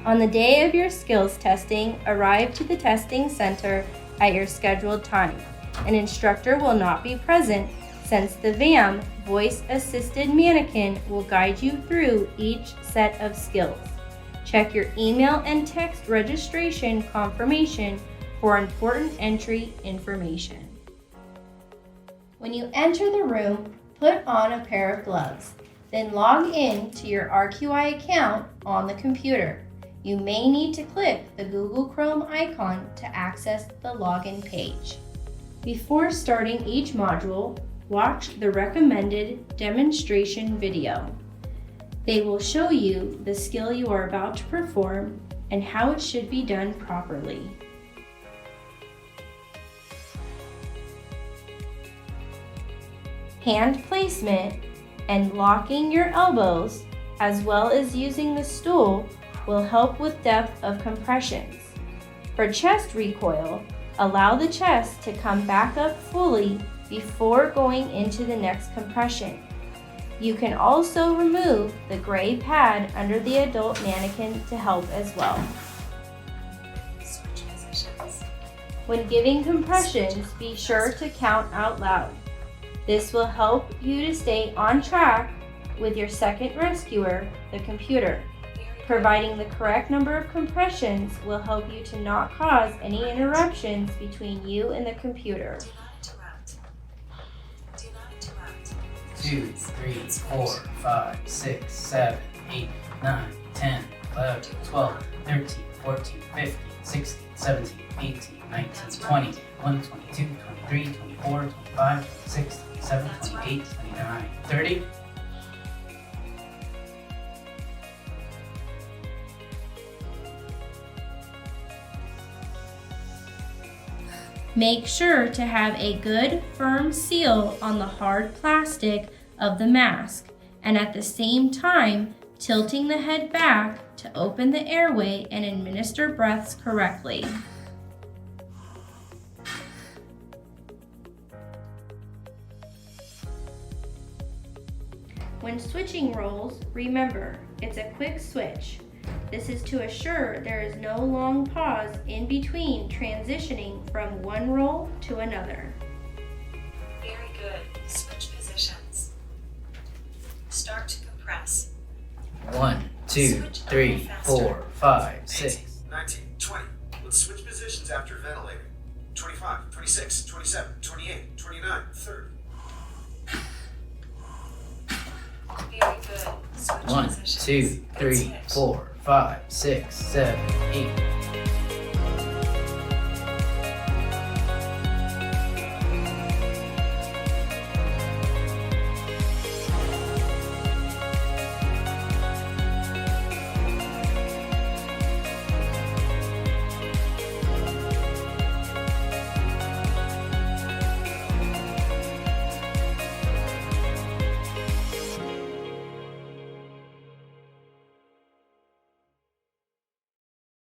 On the day of your skills testing, arrive to the testing center at your scheduled time. An instructor will not be present since the VAM, voice-assisted mannequin, will guide you through each set of skills. Check your email and text registration confirmation for important entry information. When you enter the room, put on a pair of gloves, then log in to your RQI account on the computer. You may need to click the Google Chrome icon to access the login page. Before starting each module, watch the recommended demonstration video. They will show you the skill you are about to perform and how it should be done properly. Hand placement and locking your elbows, as well as using the stool, will help with depth of compressions. For chest recoil, allow the chest to come back up fully before going into the next compression. You can also remove the gray pad under the adult mannequin to help as well. Switch positions. When giving compressions, be sure to count out loud. This will help you to stay on track with your second rescuer, the computer. Providing the correct number of compressions will help you to not cause any interruptions between you and the computer. Do not interrupt. 2, 3, 4, 5, 6, 7, 8, 9, 10, 11, 12, 13, 14, 15, 16, 17, 18, 19, 20, 21, 22, 23, 24, 25, 26, 27, 28, 29, 30. Make sure to have a good, firm seal on the hard plastic of the mask, and at the same time, tilting the head back to open the airway and administer breaths correctly. When switching roles, remember, it's a quick switch. This is to assure there is no long pause in between transitioning from one role to another. Very good. Switch positions. Start to compress. 1, 2, 3, 4, 5, 6. 19, 20. Let's switch positions after ventilating. 25, 26, 27, 28, 29, 30. Very good. Switch 1, positions. 2, 3, 4, 5, 6, 7, 8.